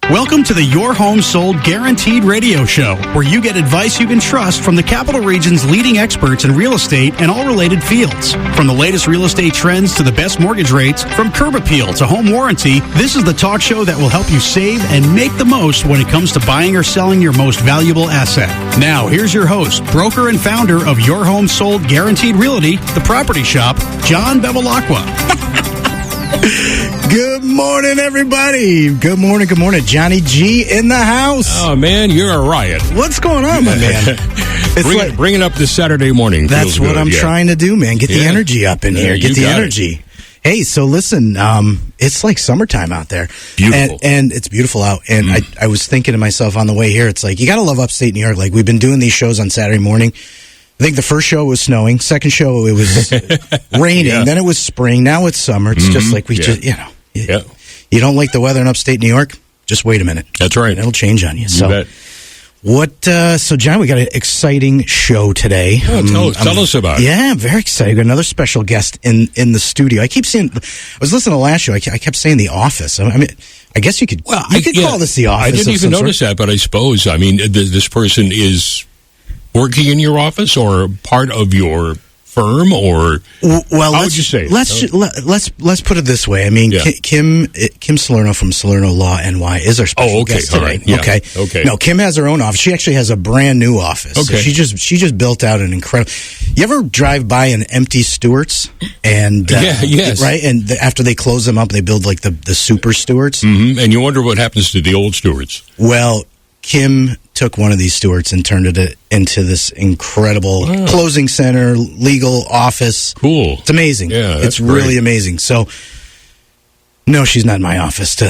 Welcome to the Your Home Sold Guaranteed radio show, where you get advice you can trust from the Capital Region's leading experts in real estate and all related fields. From the latest real estate trends to the best mortgage rates, from curb appeal to home warranty, this is the talk show that will help you save and make the most when it comes to buying or selling your most valuable asset. Now, here's your host, broker and founder of Your Home Sold Guaranteed Realty, the property shop, John Bevilacqua. Good morning, everybody. Good morning. Johnny G in the house. Oh, man, you're a riot. What's going on, my man? Bring it up this Saturday morning. That's what I'm trying to do, man. Get the energy up in here. Get the energy. Hey, so listen, it's like summertime out there. Beautiful. And it's beautiful out. And I was thinking to myself on the way here, it's like, you got to love upstate New York. Like, we've been doing these shows on Saturday morning. I think the first show was snowing. Second show, it was raining. Yeah. Then it was spring. Now it's summer. It's just like you don't like the weather in upstate New York? Just wait a minute. That's right. And it'll change on you. You bet. So John, we got an exciting show today. Oh, tell us about it. Yeah, I'm very excited. We got another special guest in the studio. I keep saying, I was listening to the last show. I kept saying The Office. I mean, I guess you could call this The Office. I didn't even notice that, but I suppose, I mean, this person is working in your office or part of your firm, or how would you say it? Let's put it this way. I mean, Kim Salerno from Salerno Law NY is our special guest today. Right. Yeah. Okay. No, Kim has her own office. She actually has a brand new office. Okay. So she just built out an incredible. You ever drive by an empty Stewart's and yes, right? And after they close them up, they build like the super Stewart's. Mm-hmm. And you wonder what happens to the old Stewart's. Well, Kim took one of these Stewart's and turned it into this incredible closing center, legal office. Cool. It's amazing. Yeah, it's really amazing. So, no, she's not in my office.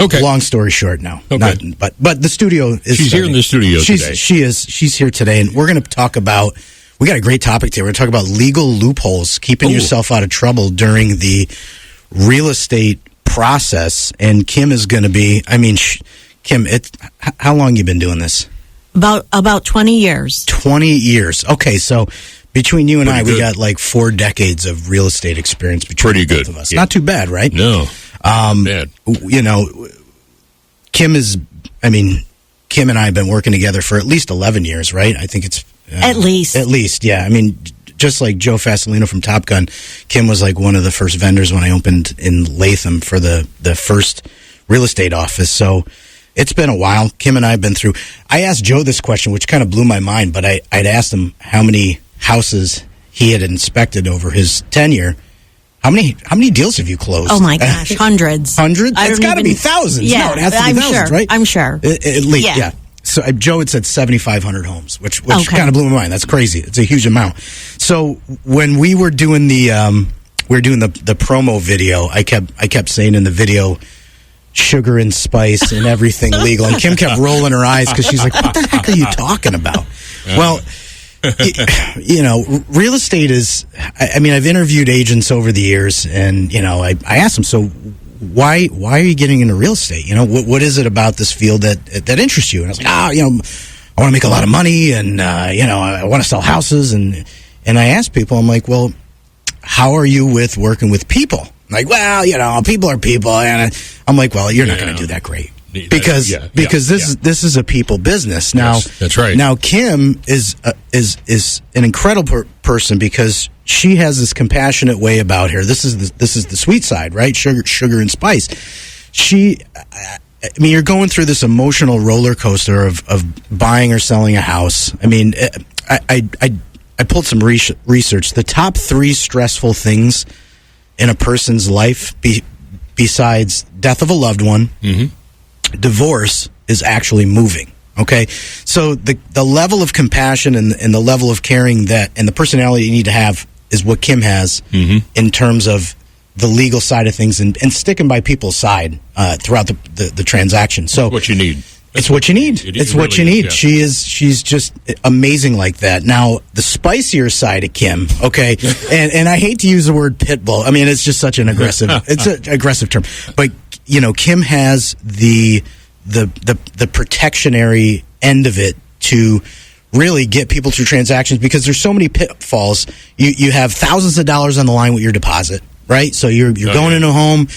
Okay. Long story short, no. Okay. But the studio is. She's here in the studio today. She's here today, and we're going to talk about. We got a great topic today. We're going to talk about legal loopholes, keeping yourself out of trouble during the real estate process. And Kim is going to be. I mean. Kim, how long you been doing this? About 20 years. 20 years. Okay, so between you and we got like 4 decades of real estate experience between both of us. Yeah. Not too bad, right? No. Bad. You know, Kim and I have been working together for at least 11 years, right? I think it's at least, yeah. I mean, just like Joe Fasolino from Top Gun, Kim was like one of the first vendors when I opened in Latham for the first real estate office. So it's been a while. Kim and I have been through. I asked Joe this question, which kind of blew my mind, but I'd asked him how many houses he had inspected over his tenure. How many deals have you closed? Oh my gosh, hundreds. Hundreds? It's got to be thousands. Yeah, no, it has to be thousands, right? I'm sure. At least, yeah. So Joe had said 7,500 homes, which kind of blew my mind. That's crazy. It's a huge amount. So when we were doing the promo video, I kept saying in the video, sugar and spice and everything legal. And Kim kept rolling her eyes because she's like, what the heck are you talking about? Well, you know, real estate is, I mean, I've interviewed agents over the years and, you know, I asked them, so why are you getting into real estate? You know, what is it about this field that interests you? And I was like, you know, I want to make a lot of money and, you know, I want to sell houses. And I asked people, I'm like, well, how are you with working with people? Like, well, you know, people are people, and I'm like, well, you're not going to do that great because this is a people business. Now, yes, that's right. Now, Kim is an incredible person because she has this compassionate way about her. This is the sweet side, right? Sugar and spice. I mean, you're going through this emotional roller coaster of buying or selling a house. I mean, I pulled some research. The top 3 stressful things in a person's life, besides death of a loved one, divorce, is actually moving. Okay, so the level of compassion and the level of caring that and the personality you need to have is what Kim has in terms of the legal side of things and sticking by people's side throughout the transaction. So what you need. It's what you need. It's what you need. Yeah. She's just amazing like that. Now, the spicier side of Kim, okay, and I hate to use the word pit bull. I mean, it's just such an aggressive term. But, you know, Kim has the protectionary end of it to really get people through transactions because there's so many pitfalls. You have thousands of dollars on the line with your deposit, right? So you're going into a home.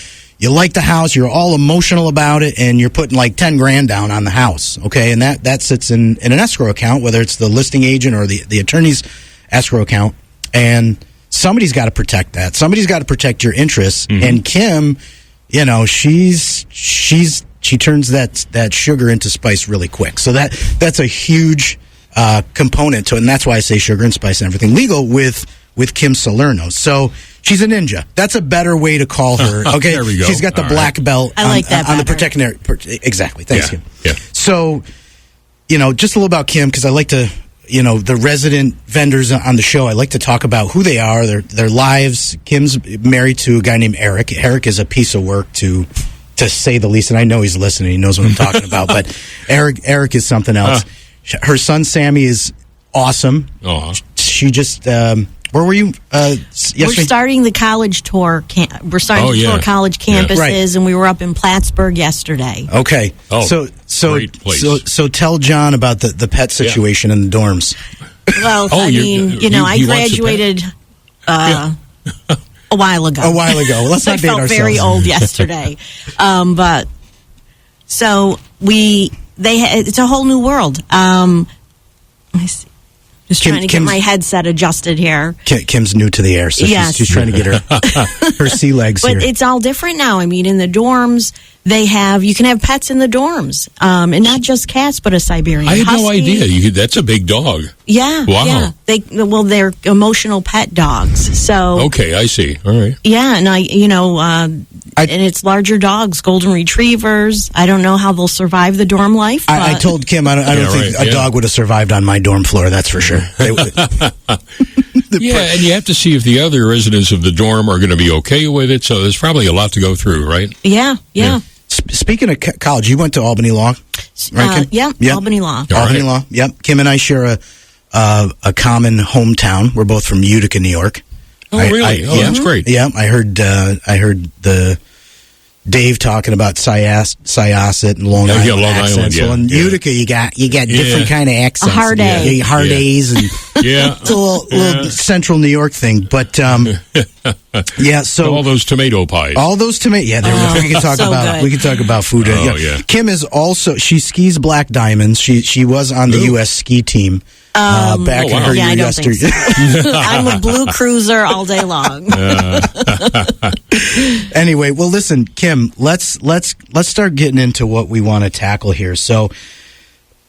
you like the house, you're all emotional about it, and you're putting like $10,000 down on the house, okay? And that sits in an escrow account, whether it's the listing agent or the attorney's escrow account, and somebody's got to protect that. Somebody's got to protect your interests. Mm-hmm. And Kim, you know, she turns that sugar into spice really quick. So that's a huge component to it, and that's why I say sugar and spice and everything legal with Kim Salerno. So she's a ninja. That's a better way to call her. Okay, there we go. She's got the black belt. I like that on the better. protecting area. Exactly. Thanks, Kim. Yeah. So, you know, just a little about Kim, because I like to, you know, the resident vendors on the show, I like to talk about who they are, their lives. Kim's married to a guy named Eric. Eric is a piece of work to say the least, and I know he's listening. He knows what I'm talking about. But Eric is something else. Her son Sammy is awesome. She just where were you yesterday? We're starting the college tour. We're starting to tour college campuses, Right. and we were up in Plattsburgh yesterday. Okay. Great place. So tell John about the pet situation in the dorms. Well, I graduated a while ago. Let's not date ourselves. I felt very old yesterday. But so it's a whole new world. Let me see. Just trying to get my headset adjusted here. Kim's new to the air, so she's trying to get her sea legs here. But it's all different now. I mean, in the dorms, you can have pets in the dorms, and not just cats, but a Siberian I had Husky. no idea. That's a big dog. Yeah. Wow. Yeah. They're emotional pet dogs. So okay, I see. All right. Yeah, and and it's larger dogs, golden retrievers. I don't know how they'll survive the dorm life. I told Kim I don't think a dog would have survived on my dorm floor. That's for sure. And you have to see if the other residents of the dorm are going to be okay with it. So there's probably a lot to go through, right? Yeah. Speaking of college, you went to Albany Law, right, Kim? Yeah, Albany Law. Albany Law. Yep. Kim and I share a common hometown. We're both from Utica, New York. Oh, really? That's great. Yeah, I heard the Dave talking about Syosset and Long Island. Long Island. So in Utica, you got different kind of accents. A hard A. Hard A's, and it's a little central New York thing. But so all those tomato pies. All those tomato. Yeah, we can talk about. We can talk about food. Kim is also she skis black diamonds. She was on the U.S. ski team. Back in her year yesterday. So. I'm a blue cruiser all day long. Anyway, well, listen, Kim, let's start getting into what we want to tackle here. So,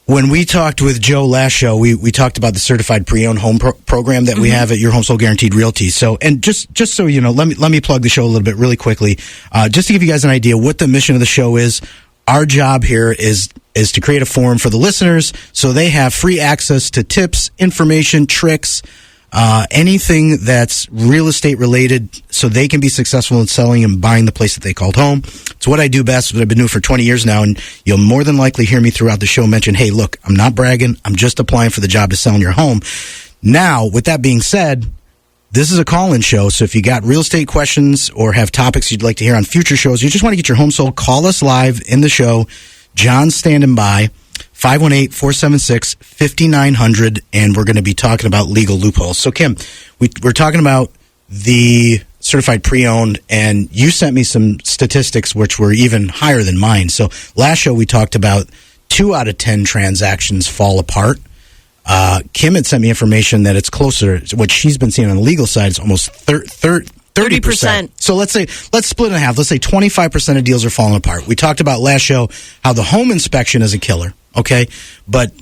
when we talked with Joe last show, we talked about the certified pre-owned home program that we have at Your Home Sold Guaranteed Realty. So, and just so you know, let me plug the show a little bit really quickly, just to give you guys an idea what the mission of the show is. Our job here is to create a forum for the listeners so they have free access to tips, information, tricks, anything that's real estate related so they can be successful in selling and buying the place that they called home. It's what I do best, what I've been doing for 20 years now, and you'll more than likely hear me throughout the show mention, hey, look, I'm not bragging. I'm just applying for the job to sell in your home. Now, with that being said, this is a call-in show, so if you got real estate questions or have topics you'd like to hear on future shows, you just want to get your home sold, call us live in the show. John's standing by, 518-476-5900, and we're going to be talking about legal loopholes. So, Kim, we're talking about the certified pre-owned, and you sent me some statistics which were even higher than mine. So, last show we talked about 2 out of 10 transactions fall apart. Kim had sent me information that it's closer to what she's been seeing on the legal side. It's almost 30%. So let's split it in half. Let's say 25% of deals are falling apart. We talked about last show how the home inspection is a killer. Okay. But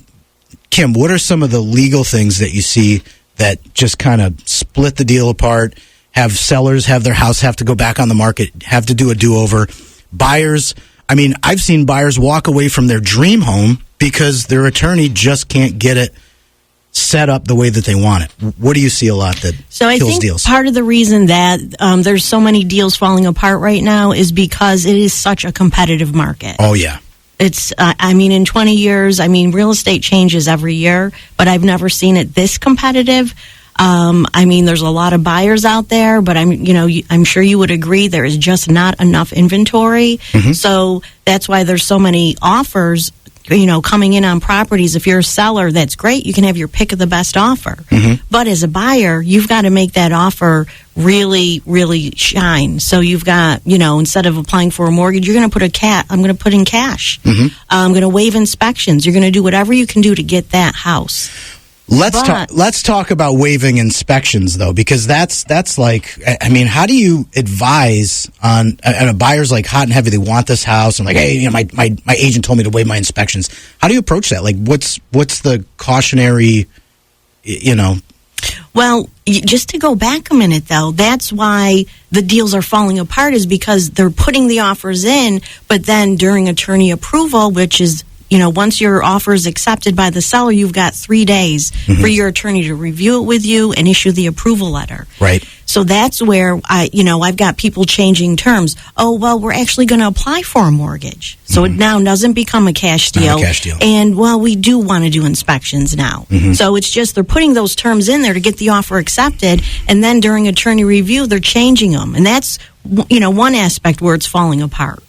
Kim, what are some of the legal things that you see that just kind of split the deal apart, have sellers have their house have to go back on the market, have to do a do-over? Buyers, I mean, I've seen buyers walk away from their dream home because their attorney just can't get it set up the way that they want it. What do you see a lot that kills deals? Part of the reason that there's so many deals falling apart right now is because it is such a competitive market. Oh, yeah. It's, in 20 years, real estate changes every year, but I've never seen it this competitive. There's a lot of buyers out there, but I'm sure you would agree there is just not enough inventory. Mm-hmm. So that's why there's so many offers coming in on properties. If you're a seller, that's great. You can have your pick of the best offer. But as a buyer, you've got to make that offer really, really shine. So you've got, instead of applying for a mortgage, you're going to put I'm going to put in cash. I'm going to waive inspections. You're going to do whatever you can do to get that house. Let's talk about waiving inspections, though, because that's like, I mean, how do you advise on, and a buyer's like hot and heavy, they want this house, and like, hey, my agent told me to waive my inspections. How do you approach that? Like, what's the cautionary, Well, just to go back a minute, though, that's why the deals are falling apart, is because they're putting the offers in, but then during attorney approval, which is, once your offer is accepted by the seller, you've got 3 days for your attorney to review it with you and issue the approval letter. Right. So that's where I've got people changing terms. Oh, well, we're actually going to apply for a mortgage. So it now doesn't become a cash deal. Not a cash deal. And, well, we do want to do inspections now. So it's just they're putting those terms in there to get the offer accepted, and then during attorney review, they're changing them. And that's, one aspect where it's falling apart.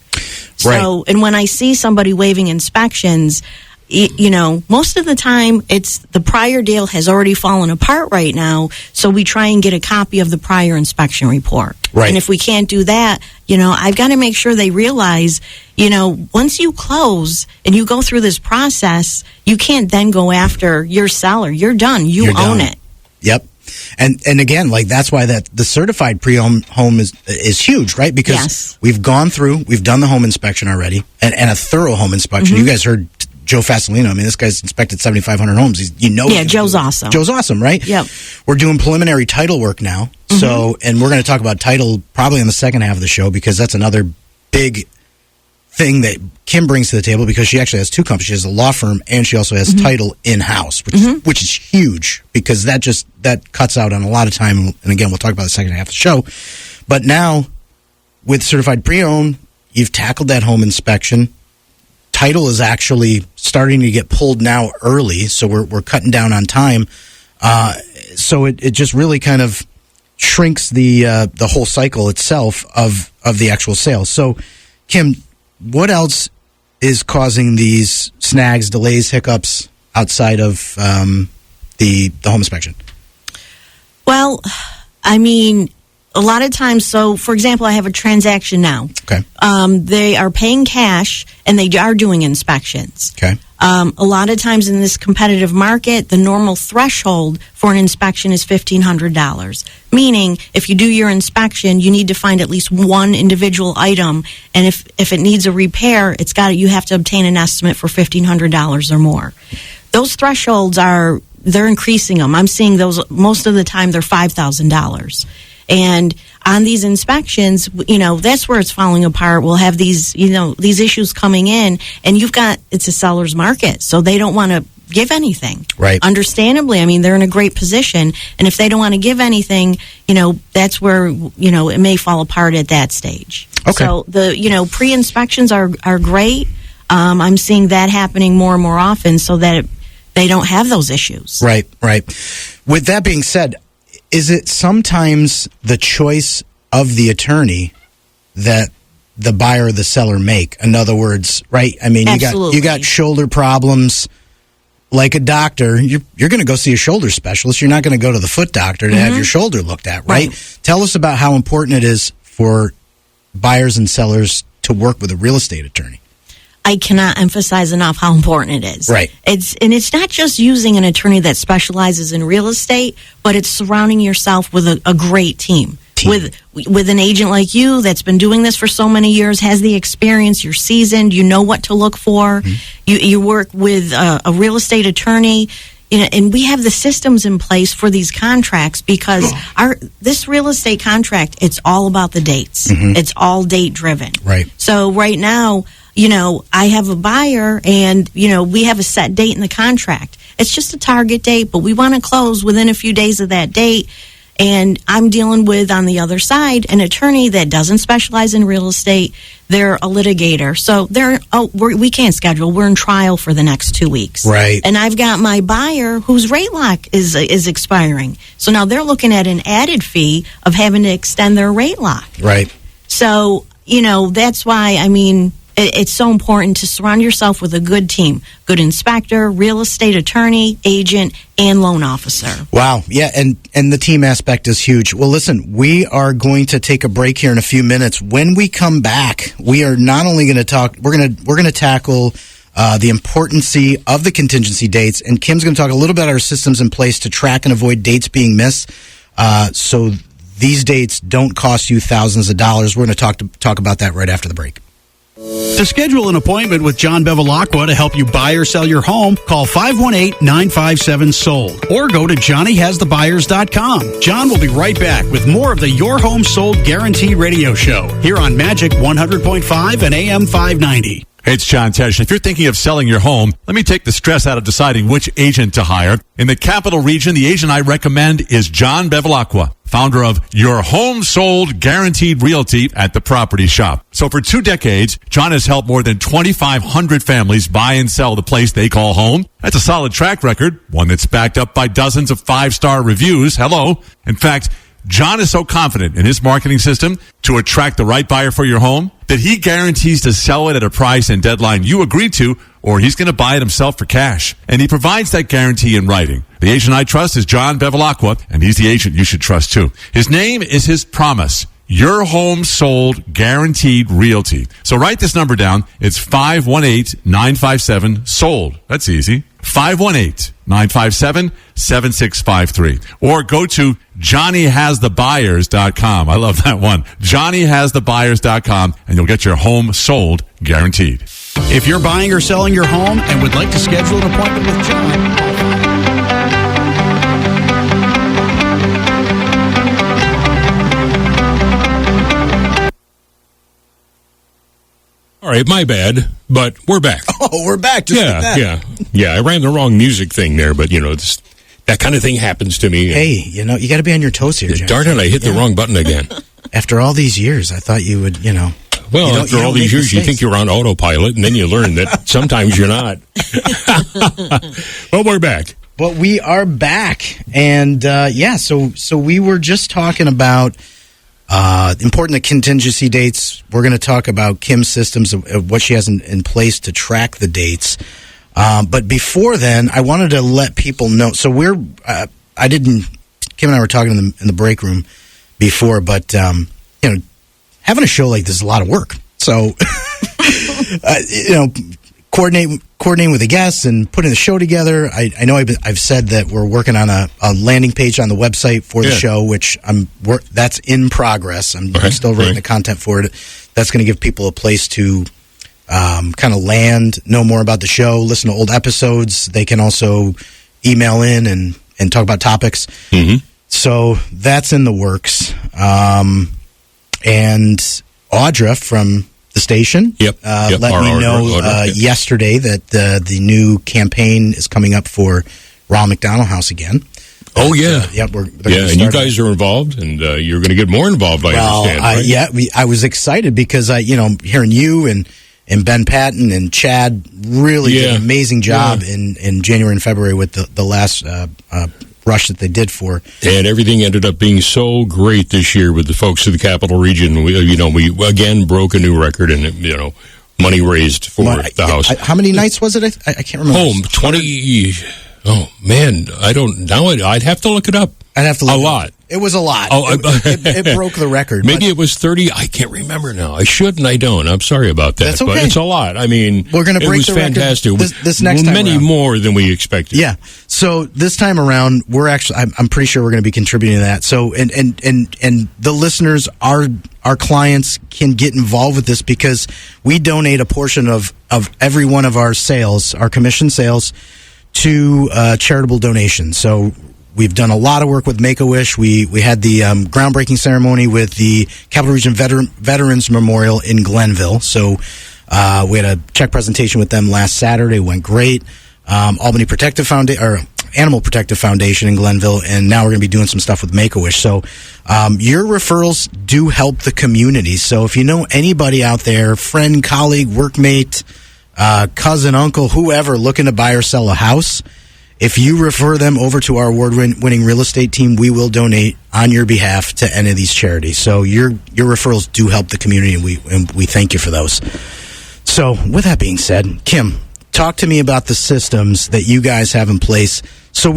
So, and when I see somebody waiving inspections, most of the time it's the prior deal has already fallen apart right now. So we try and get a copy of the prior inspection report. Right. And if we can't do that, I've got to make sure they realize, once you close and you go through this process, you can't then go after your seller. You're done. You're own it. Yep. And again, like that's why the certified pre-owned home is huge, right? Because we've done the home inspection already, and a thorough home inspection. You guys heard Joe Fasolino. I mean, this guy's inspected 7,500 homes. Yeah, Joe's awesome. Joe's awesome, right? Yep. We're doing preliminary title work now. So, and we're going to talk about title probably in the second half of the show, because that's another big thing that Kim brings to the table, because she actually has two companies. She has a law firm, and she also has title in-house, which is huge, because that cuts out on a lot of time. And again, we'll talk about the second half of the show. But now, with certified pre-owned, you've tackled that home inspection. Title is actually starting to get pulled now early, so we're cutting down on time. So it just really kind of shrinks the whole cycle itself of the actual sale. So, Kim, what else is causing these snags, delays, hiccups outside of the home inspection? Well, I mean, a lot of times, so for example, I have a transaction now. Okay. They are paying cash and they are doing inspections. Okay. A lot of times in this competitive market, the normal threshold for an inspection is $1,500. Meaning, if you do your inspection, you need to find at least one individual item, and if it needs a repair, you have to obtain an estimate for $1,500 or more. Those thresholds they're increasing them. I'm seeing those most of the time. They're $5,000. And on these inspections, that's where it's falling apart. We'll have these issues coming in, and it's a seller's market, so they don't want to give anything. Right. Understandably, I mean, they're in a great position, and if they don't want to give anything, that's where, it may fall apart at that stage. Okay. So the, pre-inspections are great. I'm seeing that happening more and more often, so that they don't have those issues. Right. With that being said, is it sometimes the choice of the attorney that the buyer or the seller make? In other words, right? I mean, you got shoulder problems. Like a doctor, you're going to go see a shoulder specialist. You're not going to go to the foot doctor to have your shoulder looked at, right? Tell us about how important it is for buyers and sellers to work with a real estate attorney. I cannot emphasize enough how important it is. Right. It's not just using an attorney that specializes in real estate, but it's surrounding yourself with a great team. With an agent like you that's been doing this for so many years, has the experience, you're seasoned, you know what to look for. You work with a real estate attorney, and we have the systems in place for these contracts, because this real estate contract, it's all about the dates. It's all date driven. Right. So right now, I have a buyer, and, we have a set date in the contract. It's just a target date, but we want to close within a few days of that date. And I'm dealing with, on the other side, an attorney that doesn't specialize in real estate. They're a litigator. So we can't schedule. We're in trial for the next 2 weeks. Right. And I've got my buyer whose rate lock is expiring. So now they're looking at an added fee of having to extend their rate lock. Right. So, that's why, it's so important to surround yourself with a good team, good inspector, real estate attorney, agent, and loan officer. Wow. Yeah. And the team aspect is huge. Well, listen, we are going to take a break here in a few minutes. When we come back, we are not only going to talk, we're going to tackle the importance of the contingency dates, and Kim's going to talk a little bit about our systems in place to track and avoid dates being missed. So these dates don't cost you thousands of dollars. We're going to talk about that right after the break. To schedule an appointment with John Bevilacqua to help you buy or sell your home, call 518-957-SOLD or go to johnnyhasthebuyers.com. John will be right back with more of the Your Home Sold Guaranteed radio show here on Magic 100.5 and AM 590. Hey, it's John Tesh. If you're thinking of selling your home, let me take the stress out of deciding which agent to hire. In the Capital Region, the agent I recommend is John Bevilacqua, founder of Your Home Sold Guaranteed Realty at the Property Shop. So for 2 decades, John has helped more than 2,500 families buy and sell the place they call home. That's a solid track record, one that's backed up by dozens of 5-star reviews. Hello. In fact, John is so confident in his marketing system to attract the right buyer for your home that he guarantees to sell it at a price and deadline you agree to, or he's going to buy it himself for cash. And he provides that guarantee in writing. The agent I trust is John Bevilacqua, and he's the agent you should trust too. His name is his promise. Your Home Sold Guaranteed Realty. So write this number down. It's 518-957-SOLD. That's easy. 518-957-7653. Or go to johnnyhasthebuyers.com. I love that one. johnnyhasthebuyers.com, and you'll get your home sold guaranteed. If you're buying or selling your home and would like to schedule an appointment with John, all right, my bad, but we're back. Oh, we're back. Just like that. Yeah. I ran the wrong music thing there, but that kind of thing happens to me. Hey, you got to be on your toes here, John. Darn it, I hit the wrong button again. After all these years, I thought you would, Well, after all these years, you think you're on autopilot, and then you learn that sometimes you're not. Well, we're back. Well, we are back, and so we were just talking about important contingency dates. We're going to talk about Kim's systems of what she has in place to track the dates. But before then, I wanted to let people know. So Kim and I were talking in the break room before, but having a show like this is a lot of work. So coordinating with the guests and putting the show together. I know I've said that we're working on a landing page on the website for the show, which that's in progress. I'm still writing the content for it. That's going to give people a place to kind of land, know more about the show, listen to old episodes. They can also email in and talk about topics. Mm-hmm. So that's in the works. And Audra from the station let me know yesterday that the new campaign is coming up for Ronald McDonald House again. Oh, yeah. And you guys are involved, and you're going to get more involved, I understand, right? I was excited because, hearing you and Ben Patton and Chad really did an amazing job in January and February with the last rush that they did for. And everything ended up being so great this year with the folks of the Capital Region. We again broke a new record, and money raised for the house. How many nights was it? I can't remember. 20. Oh man, I'd have to look it up. I'd have to look a lot. It was a lot. It broke the record. Maybe it was 30. I can't remember now. I should and I don't. I'm sorry about that. That's okay. But it's a lot. I mean, we're going to break the record. It was fantastic. This next time many around. more than we expected. Yeah. So this time around, we're actually. I'm pretty sure we're going to be contributing to that. So and the listeners, our clients can get involved with this because we donate a portion of every one of our sales, our commission sales, to charitable donations. So we've done a lot of work with Make-A-Wish. We had the groundbreaking ceremony with the Capital Region Veterans Memorial in Glenville. So we had a check presentation with them last Saturday. It went great. Albany Protective Foundation, or Animal Protective Foundation in Glenville, and now we're going to be doing some stuff with Make-A-Wish. So your referrals do help the community. So if you know anybody out there, friend, colleague, workmate, cousin, uncle, whoever looking to buy or sell a house, if you refer them over to our award-winning real estate team, we will donate on your behalf to any of these charities. So your referrals do help the community, and we thank you for those. So, with that being said, Kim, talk to me about the systems that you guys have in place. So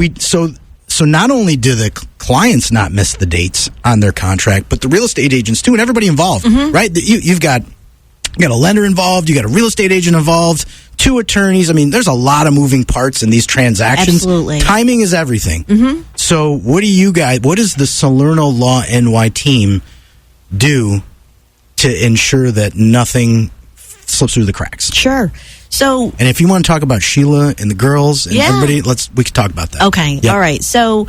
not only do the clients not miss the dates on their contract, but the real estate agents too, and everybody involved, right? You've got a lender involved, you got a real estate agent involved, 2 attorneys. I mean, there's a lot of moving parts in these transactions. Absolutely. Timing is everything. So what does the Salerno Law NY team do to ensure that nothing slips through the cracks? Sure. So, and if you want to talk about Sheila and the girls and everybody, we can talk about that. Okay. Yep. All right. So,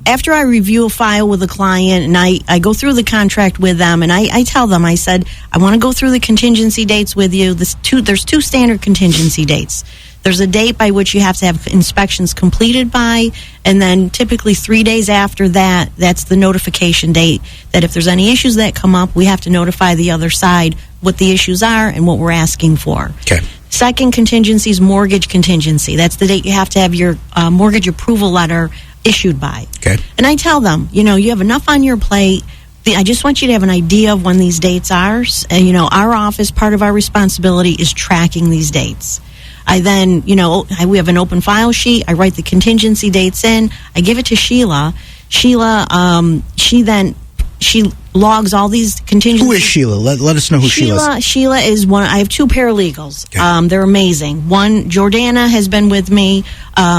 after I review a file with a client and I go through the contract with them and I tell them, I said, I want to go through the contingency dates with you. There's 2 standard contingency dates. There's a date by which you have to have inspections completed by, and then typically 3 days after that, that's the notification date, that if there's any issues that come up, we have to notify the other side what the issues are and what we're asking for. Okay. Second contingency is mortgage contingency. That's the date you have to have your mortgage approval letter issued by. Okay. And I tell them, you have enough on your plate. I just want you to have an idea of when these dates are. And, our office, part of our responsibility is tracking these dates. I then, we have an open file sheet. I write the contingency dates in. I give it to Sheila. Sheila, she logs all these contingencies. Who is Sheila? Let us know who Sheila is. Sheila is one. I have 2 paralegals. Okay. They're amazing. One, Jordana, has been with me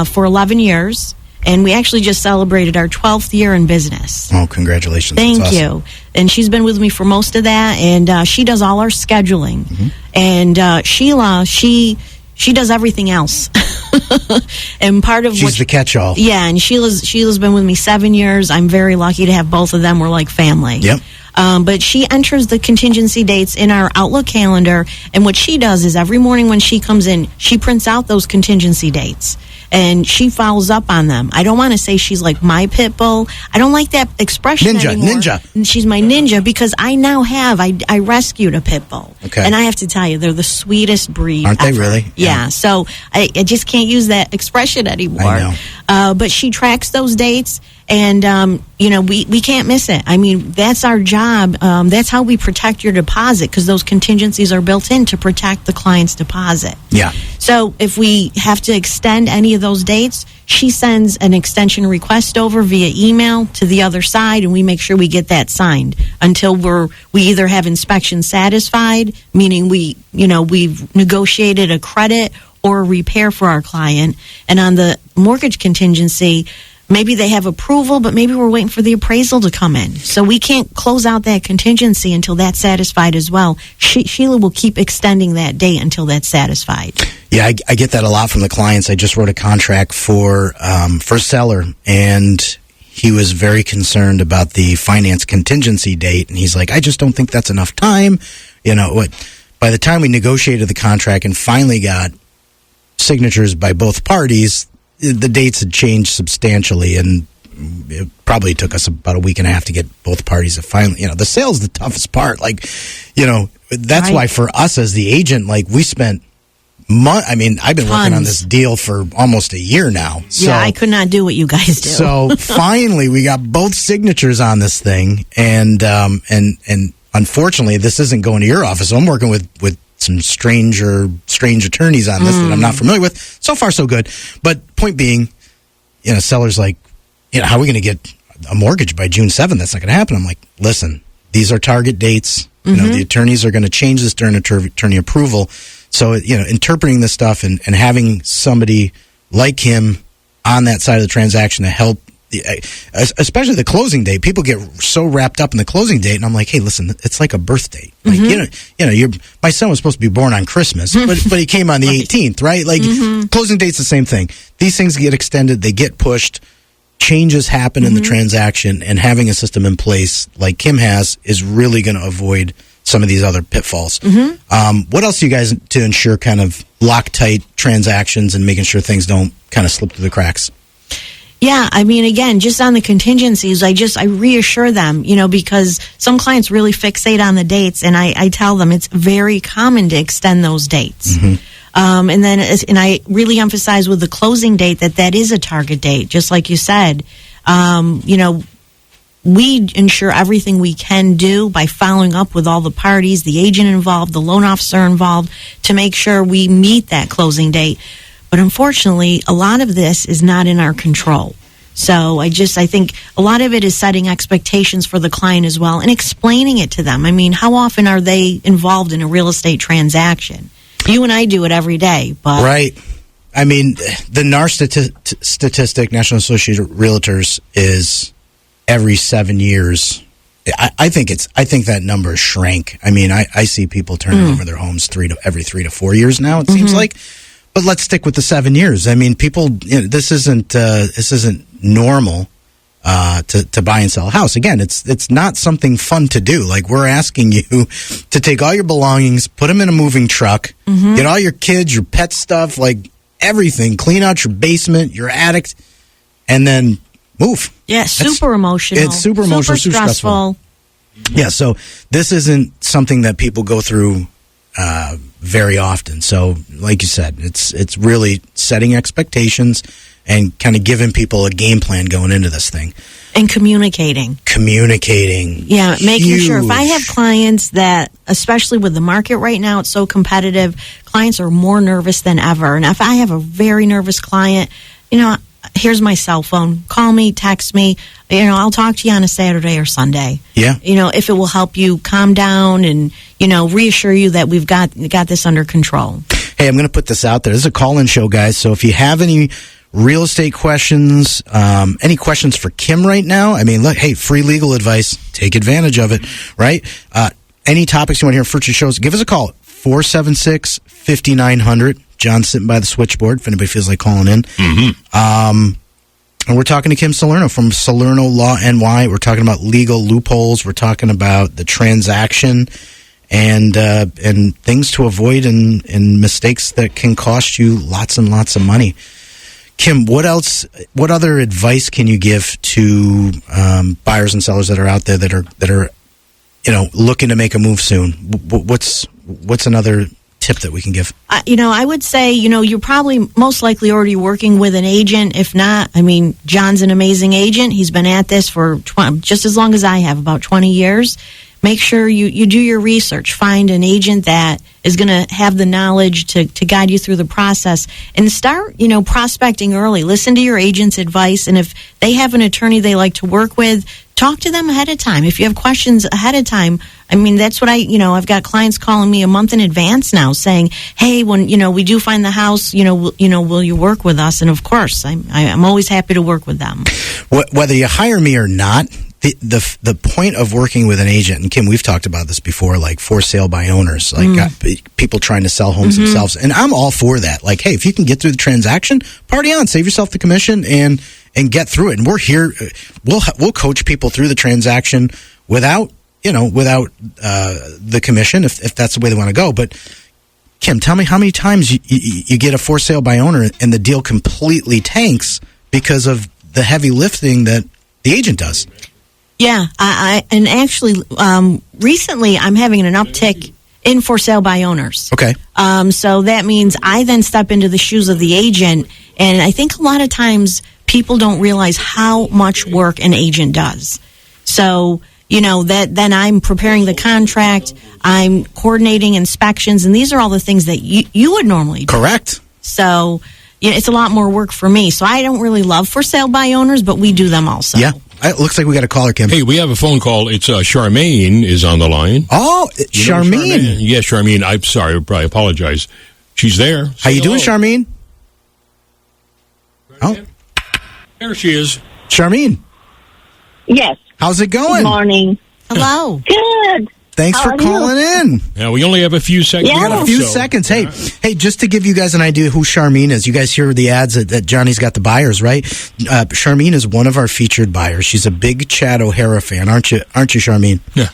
for 11 years, and we actually just celebrated our 12th year in business. Oh, congratulations. Thank you. And she's been with me for most of that, and she does all our scheduling. And Sheila, she does everything else. And part of she's the catch-all. Yeah, and Sheila's been with me 7 years. I'm very lucky to have both of them. We're like family. Yep. But she enters the contingency dates in our Outlook calendar, and what she does is every morning when she comes in, she prints out those contingency dates, and she follows up on them. I don't want to say she's like my pit bull. I don't like that expression anymore. Ninja. She's my ninja because I now have, I rescued a pit bull. Okay. And I have to tell you, they're the sweetest breed Aren't ever. they really? Yeah. So I just can't use that expression anymore. I know. But she tracks those dates, and, we can't miss it. I mean, that's our job. That's how we protect your deposit, because those contingencies are built in to protect the client's deposit. Yeah. So if we have to extend any of those dates, she sends an extension request over via email to the other side, and we make sure we get that signed until we either have inspection satisfied, meaning we've negotiated a credit or a repair for our client. And on the mortgage contingency, maybe they have approval, but maybe we're waiting for the appraisal to come in. So we can't close out that contingency until that's satisfied as well. Sheila will keep extending that date until that's satisfied. Yeah, I get that a lot from the clients. I just wrote a contract for a seller, and he was very concerned about the finance contingency date, and he's like, I just don't think that's enough time. By the time we negotiated the contract and finally got signatures by both parties, the dates had changed substantially, and it probably took us about a week and a half to get both parties to finally, the sale's the toughest part. That's why for us as the agent, we spent I've been working on this deal for almost a year now. So, yeah, I could not do what you guys do. So finally, we got both signatures on this thing, and unfortunately, this isn't going to your office. So I'm working with some strange attorneys on this that I'm not familiar with. So far, so good. But point being, seller's like, how are we going to get a mortgage by June 7th? That's not going to happen. I'm like, listen, these are target dates. The attorneys are going to change this during attorney approval. So, interpreting this stuff and having somebody like him on that side of the transaction to help, especially the closing date. People get so wrapped up in the closing date, and I'm like, hey, listen, it's like a birth date. My son was supposed to be born on Christmas, but he came on the 18th, right? Closing date's the same thing. These things get extended, they get pushed, changes happen in the transaction, and having a system in place like Kim has is really going to avoid some of these other pitfalls. What else do you guys to ensure kind of Loctite transactions and making sure things don't kind of slip through the cracks? Yeah, again, just on the contingencies, I reassure them, because some clients really fixate on the dates, and I tell them it's very common to extend those dates. And I really emphasize with the closing date that is a target date, just like you said. we ensure everything we can do by following up with all the parties, the agent involved, the loan officer involved, to make sure we meet that closing date. But unfortunately, a lot of this is not in our control. So I think a lot of it is setting expectations for the client as well and explaining it to them. I mean, how often are they involved in a real estate transaction? You and I do it every day. But right. I mean, the NAR statistic, National Association of Realtors, is every 7 years. I think that number shrank. I mean, I see people turning over their homes every 3 to 4 years now, it seems like. But let's stick with the 7 years. I mean, people, this isn't normal to buy and sell a house. Again, it's not something fun to do. Like, we're asking you to take all your belongings, put them in a moving truck, get all your kids, your pet stuff, like everything, clean out your basement, your attic, and then move. Yeah, super emotional. It's super emotional, super stressful. Yeah, so this isn't something that people go through very often. So, like you said, it's really setting expectations and kind of giving people a game plan going into this thing. And communicating. Yeah, making sure. If I have clients that, especially with the market right now, it's so competitive, clients are more nervous than ever. And if I have a very nervous client, here's my cell phone. Call me, text me. I'll talk to you on a Saturday or Sunday. Yeah. If it will help you calm down and, reassure you that we've got this under control. Hey, I'm going to put this out there. This is a call-in show, guys. So if you have any real estate questions, any questions for Kim right now, I mean, look, hey, free legal advice. Take advantage of it, right? Any topics you want to hear in future shows, give us a call. 476-5900. John's sitting by the switchboard if anybody feels like calling in. And we're talking to Kim Salerno from Salerno Law NY. We're talking about legal loopholes. We're talking about the transaction and things to avoid and mistakes that can cost you lots and lots of money. Kim, what other advice can you give to buyers and sellers that are out there that are looking to make a move soon? What's another tip that we can give? I would say, you're probably most likely already working with an agent. If not, John's an amazing agent. He's been at this for just as long as I have, about 20 years. Make sure you do your research. Find an agent that is going to have the knowledge to guide you through the process. And start, prospecting early. Listen to your agent's advice. And if they have an attorney they like to work with, talk to them ahead of time. If you have questions ahead of time, that's what I've got clients calling me a month in advance now saying, hey, when, we do find the house, will you work with us? And of course, I'm always happy to work with them. Whether you hire me or not, the point of working with an agent, and Kim, we've talked about this before, like for sale by owners, like people trying to sell homes themselves. And I'm all for that. Like, hey, if you can get through the transaction, party on, save yourself the commission and get through it. And we're here. We'll coach people through the transaction without the commission if that's the way they want to go. But Kim, tell me how many times you get a for sale by owner and the deal completely tanks because of the heavy lifting that the agent does. Yeah, and actually, recently I'm having an uptick in for sale by owners. Okay. So that means I then step into the shoes of the agent, and I think a lot of times people don't realize how much work an agent does. So, that then I'm preparing the contract, I'm coordinating inspections, and these are all the things that you would normally do. Correct. So, it's a lot more work for me. So I don't really love for sale by owners, but we do them also. Yeah. It looks like we got a caller, Kim. Hey, we have a phone call. It's Charmaine is on the line. Oh, Charmaine. Yes, Charmaine. I'm sorry. I apologize. She's there. How you doing, Charmaine? Oh, there she is. Charmaine. Yes. How's it going? Good morning. Hello. Good. Thanks for calling in. Yeah, we only have a few seconds. We got a few seconds. Hey, just to give you guys an idea who Charmaine is, you guys hear the ads that Johnny's got the buyers, right? Charmaine is one of our featured buyers. She's a big Chad O'Hara fan, aren't you, Charmaine? Yeah.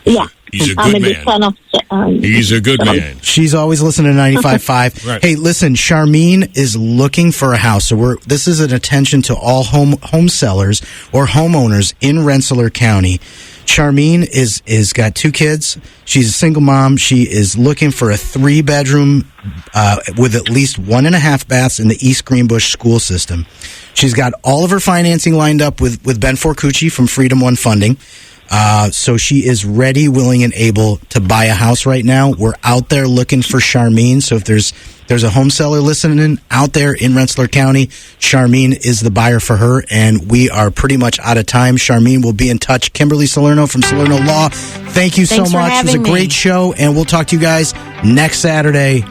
Yeah. He's a I'm good a big fan man. of. He's a good man. She's always listening to 95.5. Right. Hey, listen, Charmaine is looking for a house. So this is an attention to all home sellers or homeowners in Rensselaer County. Charmine is got 2 kids. She's a single mom. She is looking for a 3-bedroom with at least 1.5 baths in the East Greenbush school system. She's got all of her financing lined up with Ben Forcucci from Freedom One Funding. So she is ready, willing, and able to buy a house right now. We're out there looking for Charmine. So if there's a home seller listening out there in Rensselaer County, Charmine is the buyer for her, and we are pretty much out of time. Charmine will be in touch. Kimberly Salerno from Salerno Law, thank you so much. It was a great show, and we'll talk to you guys next Saturday.